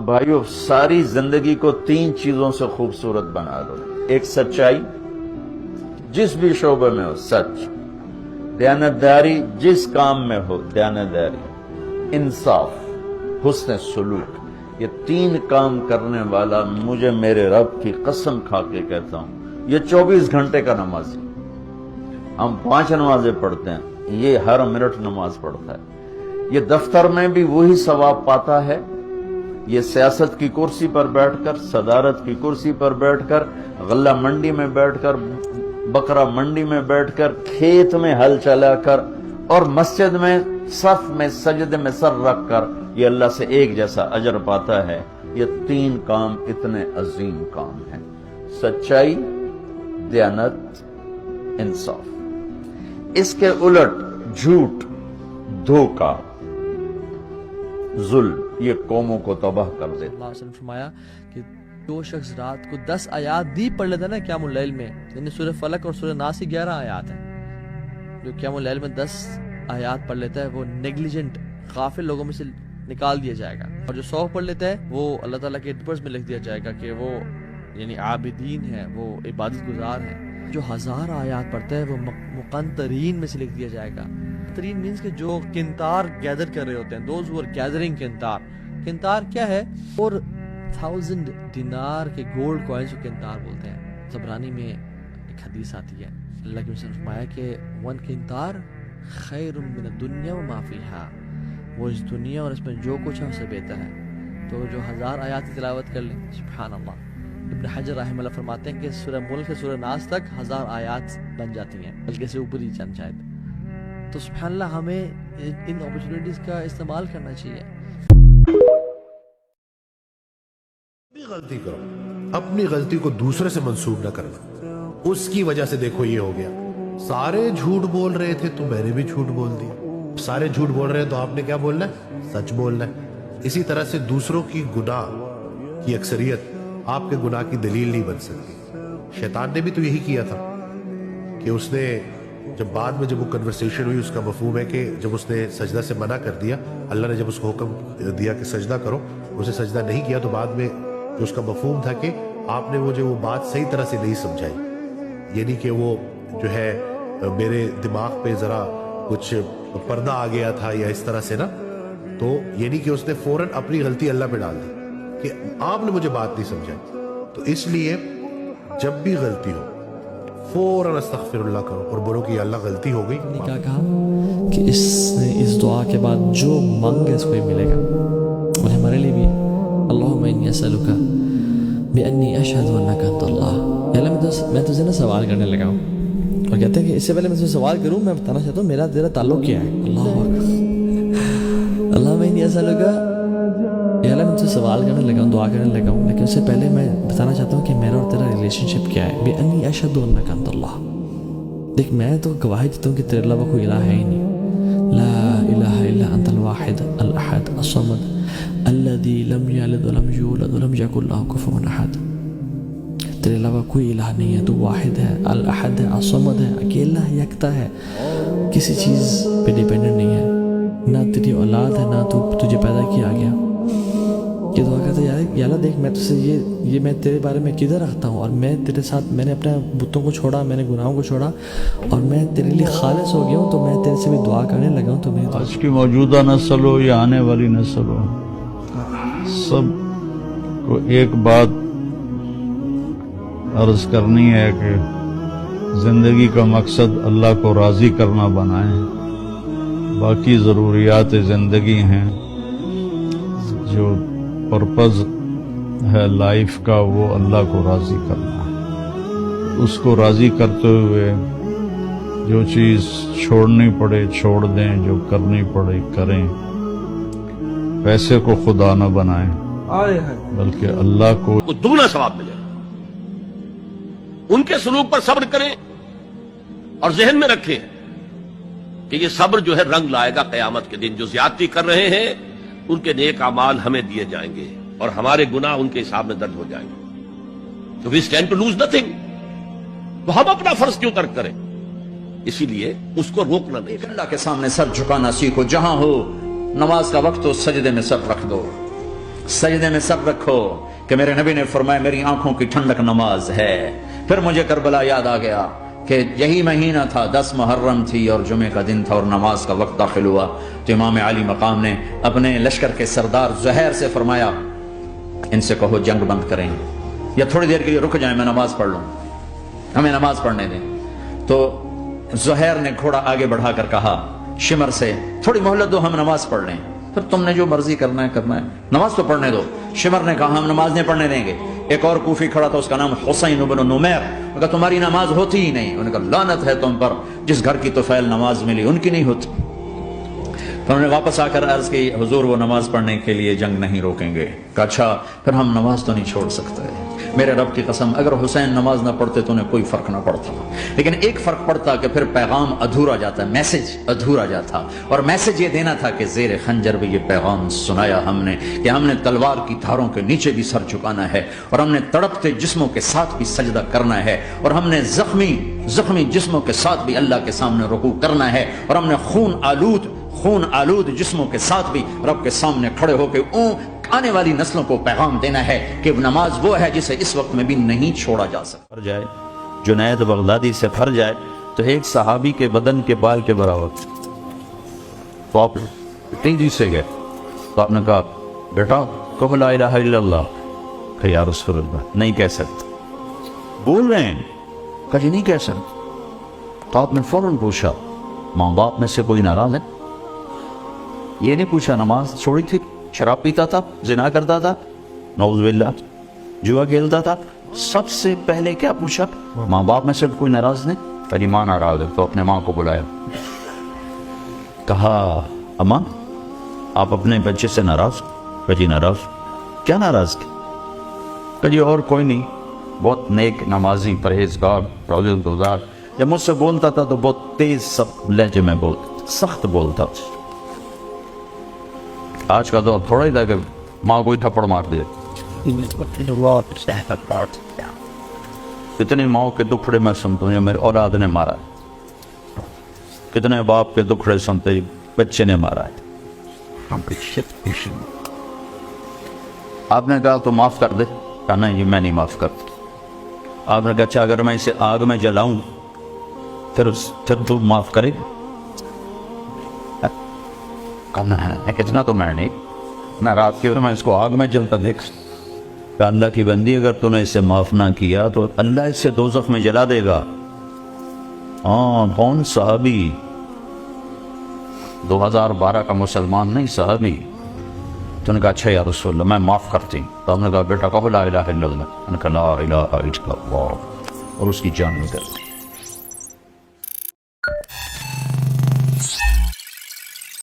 भाइयों, सारी जिंदगी को 3 चीजों से खूबसूरत बना दो। एक, सच्चाई, जिस भी शोबे में हो सच, दयानतदारी, जिस काम में हो दयानतदारी, इंसाफ, हुस्न सुलूक। ये 3 काम करने वाला मुझे मेरे रब की कसम खा के कहता हूं, ये 24 घंटे का नमाजी। हम 5 नमाजें पढ़ते हैं, ये हर मिनट नमाज पढ़ता है। ये दफ्तर में भी वही सवाब पाता है, ये सियासत की कुर्सी पर बैठकर, सदारत की कुर्सी पर बैठकर, गल्ला मंडी में बैठकर, बकरा मंडी में बैठकर, खेत में हल चलाकर और मस्जिद में सफ में सजदे में सर रखकर ये अल्लाह से एक जैसा अजर पाता है। ये 3 काम इतने अजीम काम हैं, सच्चाई, दयानत, इंसाफ। इसके उलट झूठ, धोखा, जुल्म ये कौमों को तबाह कर देता। अल्लाह ने फरमाया कि जो शख्स रात को 10 आयात भी पढ़ लेता है ना क़यामुल लैल में, यानी सूरह फलक और सूरह नास की 11 आयात हैं, जो क़यामुल लैल में 10 आयात पढ़ लेता है वो नेग्लिजेंट गाफिल लोगों में से निकाल दिया जाएगा। और जो 100 पढ़ लेता है वो अल्लाह ताला के पेपर्स में लिख दिया जाएगा कि वो यानी आबिदीन है, वो इबादत गुजार है। जो 1000 आयात पढ़ता है वो मुक़ंतरीन में से लिख दिया जाएगा। मुक़ंतरीन मीन्स कि जो किंतार गैदर कर रहे होते हैं, दोज हु आर गैदरिंग किंतार। किंतार क्या है? 4000 दिनार के गोल्ड कॉइन्स को किंतार बोलते हैं। ज़बरानी में एक हदीस आती है, अल्लाह के रसूल ने फरमाया कि 1 किंतार खैरुम मिन दुनिया व मा फीहा, वो इस दुनिया और इसमें जो कुछ है उससे बेहतर है। तो जो 1000 आयात की तिलावत कर ले, सुभान अल्लाह। इब्न हजर रहमतुल्लाह फरमाते हैं कि सूरह मुल्क से सूरह नास तक 1000 आयात बन जाती हैं, बल्कि से ऊपर ही चंद शायद। तो सुभान अल्लाह, हमें इन अपॉर्चुनिटीज का इस्तेमाल करना चाहिए। गलती करो, अपनी गलती को दूसरे से मंसूब न करना। उसकी वजह से देखो ये हो गया। सारे झूठ बोल रहे थे तो मैंने भी झूठ बोल दिया। सारे झूठ बोल रहे हैं तो आपने क्या बोलना है? सच बोलना है। इसी तरह से दूसरों की गुनाह की अक्सरियत आपके गुनाह की दलील नहीं बन सकती। शैतान ने भी तो यही किया था कि उसने जब बाद में जब वो कन्वर्सेशन हुई, उसका मफहूम है कि जब उसने सजदा से मना कर दिया, अल्लाह ने जब उसको हुक्म दिया कि सजदा करो, उसने सजदा नहीं किया, तो बाद में जो उसका मफहूम था कि आपने वो बात सही तरह से नहीं समझाई, यानी कि वो जो है मेरे दिमाग पे जरा कुछ पर्दा आ गया था या इस तरह से ना, तो यानी कि उसने फौरन अपनी गलती अल्लाह पे डाल दी कि आपने मुझे बात नहीं समझाई। तो इसलिए जब भी गलती हो फौरन अस्तगफिरुल्लाह करो और बोलो कि अल्लाह गलती हो गई। क्या कहा कि इस दुआ के बाद जो मांगे इसको ही मिलेगा। और हमारे लिए भी अल्लाहुम्मा इन्नी असअलुका बिअन्नी अशहदु अन्नका अंतल्लाह। अल्लाह, मैं तुझे ना सवाल करने लगा हूँ, और कहते हैं कि इससे पहले मैं तुझे सवाल करूँ, मैं बताना चाहता हूँ मेरा तेरा ताल्लुक क्या है। अल्लाहुम्मा इन्नी असअलुका, अल्लाह मैं तुझे सवाल करने लगा हूँ, दुआ करने लगा हूँ, लेकिन उससे पहले मैं बताना चाहता हूँ कि मेरा और तेरा रिलेशनशिप क्या है। बिअन्नी अशहदु अन्नका अंतल्लाह। देख, मैं तो गवाही देता हूँ कि तेरे अलावा कोई इलाह है ही नहीं। ला इलाहा इल्ला अंतल वाहिद अल अहद अस्समद अल्लज़ी लम यलिद व लम यूलद व लम यकुल लहू कुफुवन अहद। तेरे अलावा कोई इलाह नहीं है, तू वाहिद है, अल अहद है, असमद है, अकेला है, यकता है, किसी चीज़ पे डिपेंडेंट नहीं है, ना तेरी औलाद है, ना तुझे पैदा किया गया। ये दुआ करता है, यार देख, मैं तुझसे ये मैं तेरे बारे में किधर रखता हूँ, और मैं तेरे साथ, मैंने अपने बुतों को छोड़ा, मैंने गुनाहों को छोड़ा, और मैं तेरे लिए खालिस हो गया हूँ, तो मैं तेरे से भी दुआ करने लगा हूँ। तो मेरी आज की मौजूदा नस्ल हो या आने वाली नस्ल हो, सब को एक बात अर्ज करनी है कि जिंदगी का मकसद अल्लाह को राजी करना बनाएं। बाकी ज़रूरियात ज़िंदगी हैं, जो पर्पज़ है लाइफ का वो अल्लाह को राजी करना है। उसको राजी करते हुए जो चीज़ छोड़नी पड़े छोड़ दें, जो करनी पड़े करें। पैसे को खुदा न बनाएं, बल्कि अल्लाह को दुगना सवाब मिले। उनके सलूक पर सब्र करें और जहन में रखें कि ये सब्र जो है रंग लाएगा क़यामत के दिन। जो ज्यादती कर रहे हैं उनके नेक अमाल हमें दिए जाएंगे और हमारे गुनाह उनके हिसाब में दर्ज हो जाएंगे। तो we stand to lose nothing. तो हम अपना फर्ज क्यों तर्क करें? इसीलिए उसको रोकना नहीं। अल्लाह के सामने सर झुकाना सीखो। जहां हो नमाज का वक्त हो सजदे में सर रख दो। سجدے میں سر رکھو کہ میرے نبی نے فرمایا میری آنکھوں کی ٹھنڈک نماز ہے۔ پھر مجھے کربلا یاد آ گیا کہ یہی مہینہ تھا، 10 محرم تھی اور جمعے کا دن تھا اور نماز کا وقت داخل ہوا، تو امام علی مقام نے اپنے لشکر کے سردار زہیر سے فرمایا ان سے کہو جنگ بند کریں یا تھوڑی دیر کے لیے رک جائیں، میں نماز پڑھ لوں، ہمیں نماز پڑھنے دیں۔ تو زہیر نے گھوڑا آگے بڑھا کر کہا شمر سے تھوڑی مہلت دو، ہم نماز پڑھ لیں، پھر تم نے جو مرضی کرنا ہے کرنا ہے، نماز تو پڑھنے دو۔ شمر نے کہا ہم نماز نہیں پڑھنے دیں گے۔ ایک اور کوفی کھڑا تھا، اس کا نام حسین بن نمیر، کہا تمہاری نماز ہوتی ہی نہیں۔ انہوں نے کہا لعنت ہے تم پر، جس گھر کی طفیل نماز ملی ان کی نہیں ہوتی۔ تو انہوں نے واپس آ کر عرض کی حضور وہ نماز پڑھنے کے لیے جنگ نہیں روکیں گے۔ کہا اچھا پھر ہم نماز تو نہیں چھوڑ سکتے۔ میرے رب کی قسم اگر حسین نماز نہ پڑھتے تو انہیں کوئی فرق نہ پڑتا، لیکن ایک فرق پڑتا کہ پھر پیغام ادھورا جاتا، میسج ادھورا جاتا، اور میسج یہ دینا تھا کہ زیر خنجر بھی یہ پیغام سنایا ہم نے کہ ہم نے تلوار کی دھاروں کے نیچے بھی سر جھکانا ہے، اور ہم نے تڑپتے جسموں کے ساتھ بھی سجدہ کرنا ہے، اور ہم نے زخمی جسموں کے ساتھ بھی اللہ کے سامنے رکوع کرنا ہے، اور ہم نے خون آلود جسموں کے ساتھ بھی رب کے سامنے کھڑے ہو کے آنے والی نسلوں کو پیغام دینا ہے کہ نماز وہ ہے جسے اس وقت میں بھی نہیں چھوڑا جا سکتا۔ پھر جائے جنید بغدادی سے پھر جائے تو ایک صحابی کے بدن کے بال کے برابر، تو آپ تیزی سے گئے تو آپ نے کہا بیٹا کہو لا الہ الا اللہ، کہ یا رسول اللہ نہیں کہہ سکتے، بول رہے ہیں، کہا جی نہیں کہہ سکتے۔ تو آپ نے فوراً پوچھا ماں باپ میں سے کوئی ناراض ہے؟ یہ نہیں پوچھا نماز چھوڑی تھی، شراب پیتا تھا، زنا کرتا تھا، نعوذ باللہ، جوا کھیلتا تھا، سب سے پہلے کیا پوچھا ماں باپ میں سے کوئی ناراض نہیں؟ پہلی ماں ناراض ہے، تو اپنے ماں کو بلایا، کہا اماں آپ اپنے بچے سے ناراض؟ کہ جی ناراض۔ کیا ناراض کی؟ کہ جی اور کوئی نہیں، بہت نیک نمازی پرہیزگار روزہ، جب مجھ سے بولتا تھا تو بہت تیز سخت لہجے میں بولتا، سخت بولتا۔ آج کا دور تھوڑا ہی تھا کہ ماں کو ہی تھپڑ مار دے۔ کتنے ماں کے دکھڑے میں سنتا ہوں میرے اولاد نے مارا ہے، کتنے باپ کے دکھڑے سنتے بچے نے مارا ہے۔ آپ نے کہا تو معاف کر دے، کہا نہیں میں نہیں معاف کرتا۔ آپ نے کہا اچھا اگر میں اسے آگ میں جلاؤں پھر تو معاف کرے؟ کہنا ہے اتنا تو میں نہیں، میں رات کے میں اس کو آگ میں جلتا دیکھ۔ کہ اللہ کی بندی اگر تو نے اسے معاف نہ کیا تو اللہ اسے دوزخ میں جلا دے گا۔ کون؟ صحابی، 2012 کا مسلمان نہیں، صحابی۔ تو نے کہا اچھا یا رسول اللہ میں معاف کرتی۔ تو ہم نے کہا بیٹا کہو لا الہ الا اللہ، نے کہا لا الہ الا اللہ، اور اس کی جان نکل گئی۔